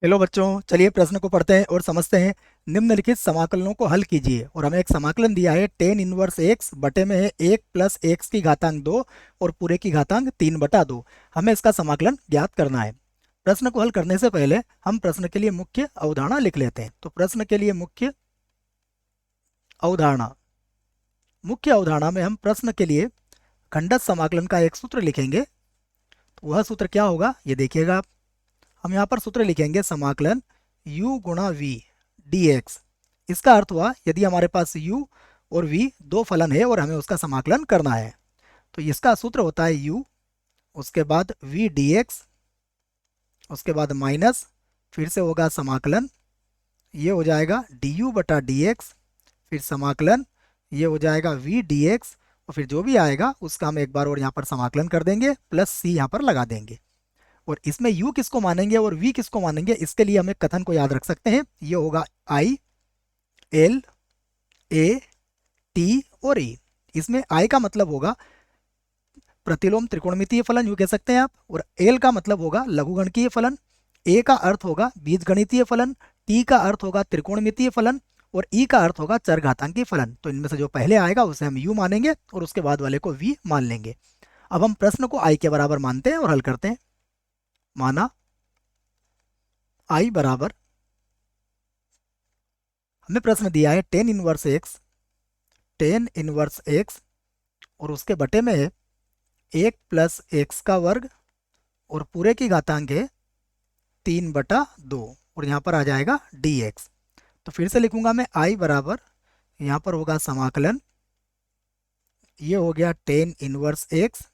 Hello बच्चों, चलिए प्रश्न को पढ़ते हैं और समझते हैं। निम्नलिखित समाकलनों को हल कीजिए। और हमें एक समाकलन दिया है टेन इनवर्स एक्स बटे में है 1 + x की घातांक 2 और पूरे की घातांक 3/2। हमें इसका समाकलन ज्ञात करना है। प्रश्न को हल करने से पहले हम प्रश्न के लिए मुख्य अवधारणा लिख लेते हैं। तो प्रश्न के लिए अवधारणा मुख्य अवधारणा में हम प्रश्न के लिए खंडत समाकलन का एक सूत्र लिखेंगे। तो वह सूत्र क्या होगा ये देखिएगा आप। हम यहाँ पर सूत्र लिखेंगे समाकलन u गुणा v dx। इसका अर्थ हुआ यदि हमारे पास u और v दो फलन है और हमें उसका समाकलन करना है तो इसका सूत्र होता है u, उसके बाद v dx, उसके बाद माइनस, फिर से होगा समाकलन, ये हो जाएगा du बटा dx, फिर समाकलन, ये हो जाएगा v dx, और फिर जो भी आएगा उसका हम एक बार और यहाँ पर समाकलन कर देंगे प्लस c यहाँ पर लगा देंगे। और इसमें u किसको मानेंगे और v किसको मानेंगे, इसके लिए हम एक कथन को याद रख सकते हैं। ये होगा आई, एल, ए, टी और ई। इसमें आई का मतलब होगा प्रतिलोम त्रिकोणमितीय फलन, यूं कह सकते हैं आप। और एल का मतलब होगा लघुगणकीय फलन, ए का अर्थ होगा बीजगणितीय फलन, टी का अर्थ होगा त्रिकोणमितीय फलन, और ई का अर्थ होगा चरघातांकी फलन। तो इनमें से जो पहले आएगा उसे हम यू मानेंगे और उसके बाद वाले को वी मान लेंगे। अब हम प्रश्न को आई के बराबर मानते हैं और हल करते हैं। माना आई बराबर, हमें प्रश्न दिया है टेन इनवर्स एक्स और उसके बटे में है 1 + x² और पूरे की घातांक है 3/2, और यहाँ पर आ जाएगा dx। तो फिर से लिखूंगा मैं आई बराबर, यहाँ पर होगा समाकलन, ये हो गया टेन इनवर्स एक्स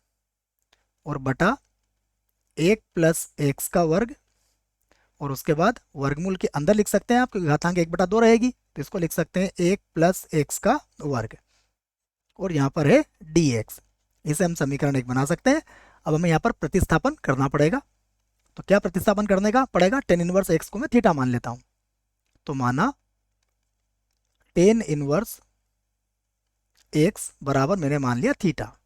और बटा 1 + x² और उसके बाद वर्गमूल के अंदर लिख सकते हैं आप क्योंकि घातांक 1/2 रहेगी, तो इसको लिख सकते हैं 1 + x² और यहाँ पर है dx। इसे हम समीकरण 1 बना सकते हैं। अब हमें यहाँ पर प्रतिस्थापन करना पड़ेगा। तो क्या प्रतिस्थापन करने का पड़ेगा, टेन इनवर्स एक्स को मैं थीटा मान लेता हूँ। तो माना टेन इनवर्स एक्स बराबर मैंने मान लिया थीटा।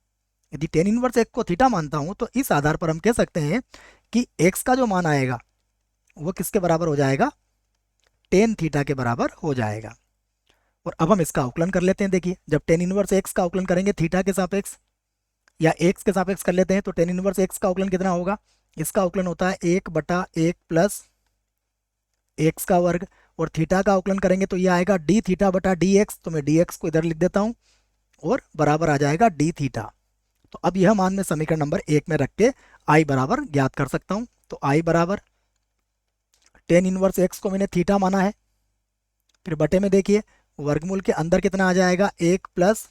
यदि टेन इनवर्स एक्स को थीटा मानता हूँ तो इस आधार पर हम कह सकते हैं कि एक्स का जो मान आएगा वो किसके बराबर हो जाएगा, टेन थीटा के बराबर हो जाएगा। और अब हम इसका अवकलन कर लेते हैं। देखिए, जब टेन इनवर्स एक्स का अवकलन करेंगे थीटा के सापेक्ष या एक्स के सापेक्ष कर लेते हैं तो टेन इनवर्स एक्स का अवकलन कितना होगा, इसका अवकलन होता है 1/1 + x²। और थीटा का अवकलन करेंगे तो ये आएगा डी थीटा बटा डी एक्स। तो मैं डी एक्स को इधर लिख देता हूँ और बराबर आ जाएगा डी थीटा। तो अब यह मान मैं समीकरण नंबर 1 में रख के आई बराबर ज्ञात कर सकता हूँ। तो आई बराबर टेन इनवर्स एक्स को मैंने थीटा माना है, फिर बटे में देखिए वर्गमूल के अंदर कितना आ जाएगा 1 +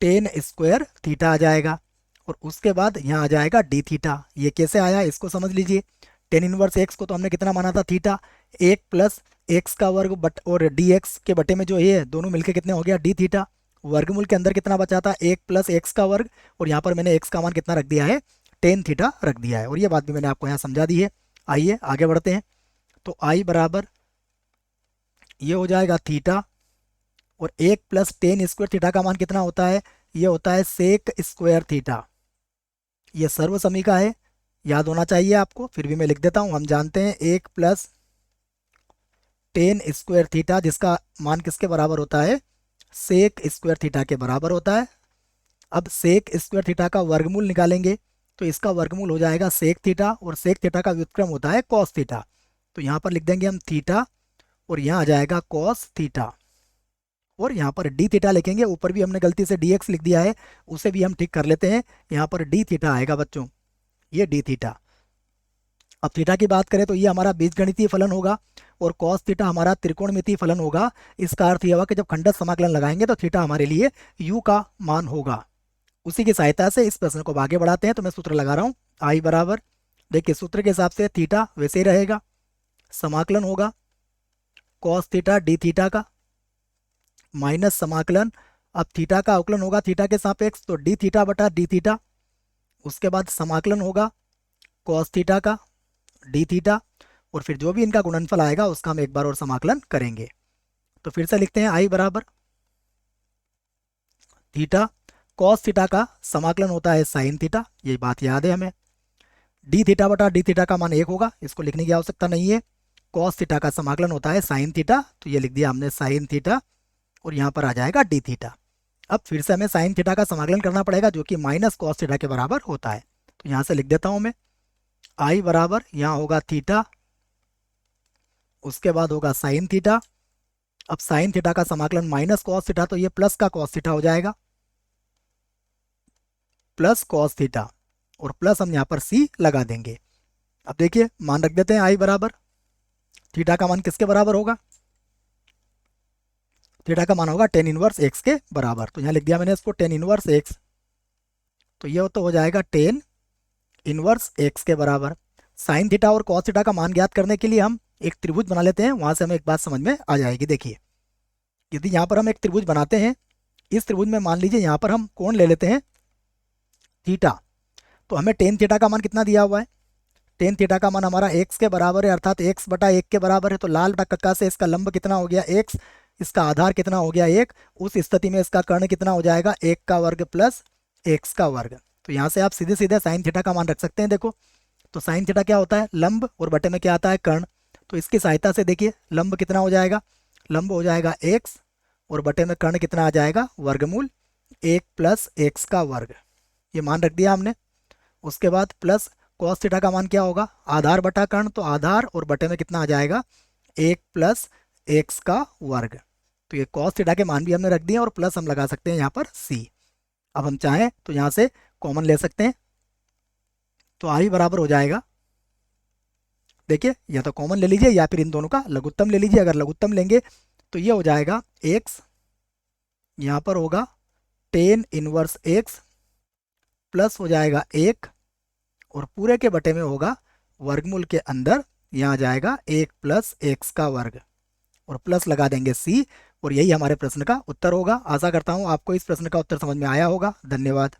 10² थीटा आ जाएगा, और उसके बाद यहाँ आ जाएगा डी थीटा। ये कैसे आया इसको समझ लीजिए। टेन इनवर्स एक्स को तो हमने कितना माना था थीटा, 1 + x² बट और डी एक्स के बटे में जो ये दोनों मिलके कितने हो गया डी थीटा। वर्गमूल के अंदर कितना बचा था 1 + x², और यहाँ पर मैंने x का मान कितना रख दिया है, टेन थीटा रख दिया है। और ये बात भी मैंने आपको यहाँ समझा दी है। आइए आगे बढ़ते हैं। तो आई बराबर ये हो जाएगा थीटा, और 1 + 10² थीटा का मान कितना होता है, ये होता है sec² थीटा। ये सर्व समीका है, याद होना चाहिए आपको, फिर भी मैं लिख देता हूँ। हम जानते हैं 1 + 10² थीटा जिसका मान किसके बराबर होता है, sec² थीटा के बराबर होता है। अब sec² थीटा का वर्गमूल निकालेंगे तो इसका वर्गमूल हो जाएगा sec थीटा, और sec थीटा का व्युत्क्रम होता है cos थीटा। तो यहाँ पर लिख देंगे हम थीटा और यहाँ आ जाएगा cos थीटा, और यहाँ पर डी थीटा लिखेंगे। ऊपर भी हमने गलती से डी एक्स लिख दिया है, उसे भी हम ठीक कर लेते हैं। यहाँ पर डी थीटा आएगा बच्चों, ये डी थीटा। अब थीटा की बात करें तो ये हमारा बीजगणितीय फलन होगा और cos थीटा हमारा त्रिकोणमितीय फलन होगा। इसका अर्थ यह हुआ कि जब खंडत समाकलन लगाएंगे तो थीटा हमारे लिए u का मान होगा। उसी की सहायता से इस प्रश्न को आगे बढ़ाते हैं। तो मैं सूत्र लगा रहा हूँ, आई बराबर, देखिए सूत्र के हिसाब से थीटा वैसे ही रहेगा, समाकलन होगा cos थीटा डी थीटा का माइनस समाकलन, अब थीटा का अवकलन होगा थीटा के सापेक्ष तो डी थीटा बटा डी थीटा, उसके बाद समाकलन होगा cos थीटा का डी थीटा, और फिर जो भी इनका गुणनफल आएगा उसका हम एक बार और समाकलन करेंगे। तो फिर से लिखते हैं आई बराबर थीटा, cos थीटा का समाकलन होता है sin थीटा, ये बात याद है हमें, डी थीटा बटा डी थीटा का मान 1 होगा, इसको लिखने की आवश्यकता नहीं है। कॉस थीटा का समाकलन होता है साइन थीटा, तो ये लिख दिया हमने साइन थीटा, और यहाँ पर आ जाएगा डी थीटा। अब फिर से हमें साइन थीटा का समाकलन करना पड़ेगा जो कि माइनस कॉस थीटा के बराबर होता है। तो यहाँ से लिख देता हूँ मैं, आई बराबर यहाँ होगा थीटा, उसके बाद होगा साइन थीटा। अब साइन थीटा का समाकलन माइनस कॉस थीटा, तो ये प्लस का कॉस थीटा हो जाएगा, प्लस कॉस थीटा, और प्लस हम यहाँ पर सी लगा देंगे। अब देखिए मान रख देते हैं आई बराबर, थीटा का मान किसके बराबर होगा, थीटा का मान होगा टेन इनवर्स एक्स के बराबर। तो यहाँ लिख दिया मैंने इसको टेन इनवर्स एक्स, तो ये तो हो जाएगा टेन इनवर्स एक्स के बराबर। साइन थीटा और कॉस थीटा का मान ज्ञात करने के लिए हम एक त्रिभुज बना लेते हैं, वहां से हमें एक बात समझ में आ जाएगी। देखिए यदि यहाँ पर हम एक त्रिभुज बनाते हैं, इस त्रिभुज में मान लीजिए यहाँ पर हम कोण ले लेते हैं थीटा, तो हमें टेन थीटा का मान कितना दिया हुआ है, टेन थीटा का मान हमारा एक्स के बराबर है, अर्थात एक्स बटा एक के बराबर है। तो लाल बटा कक्का से इसका लंब कितना हो गया एक्स, इसका आधार कितना हो गया एक, उस स्थिति में इसका कर्ण कितना हो जाएगा एक का वर्ग प्लस एक्स का वर्ग। तो यहाँ से आप सीधे सीधे साइन थीटा का मान रख सकते हैं। देखो तो साइन थीटा क्या होता है, लंब, और बटे में क्या आता है कर्ण। तो इसकी सहायता से देखिए लंब कितना हो जाएगा, लंब हो जाएगा एक्स, और बटे में कर्ण कितना आ जाएगा वर्गमूल एक प्लस एक्स का वर्ग, ये मान रख दिया हमने। उसके बाद प्लस कॉस थीटा का मान क्या होगा, आधार बटा कर्ण, तो आधार और बटे में कितना आ जाएगा एक प्लस एक्स का वर्ग। तो ये कॉस थीटा के मान भी हमने रख दिए, और प्लस हम लगा सकते हैं यहाँ पर सी। अब हम चाहें तो यहाँ से कॉमन ले सकते हैं, तो आई बराबर हो जाएगा, देखिए या तो कॉमन ले लीजिए या फिर इन दोनों का लघुत्तम ले लीजिए। अगर लघुत्तम लेंगे तो ये हो जाएगा एक्स, यहाँ पर होगा टेन इनवर्स एक्स, प्लस हो जाएगा एक, और पूरे के बटे में होगा वर्गमूल के अंदर यहाँ जाएगा एक प्लस एक्स का वर्ग, और प्लस लगा देंगे सी, और यही हमारे प्रश्न का उत्तर होगा। आशा करता हूँ आपको इस प्रश्न का उत्तर समझ में आया होगा। धन्यवाद।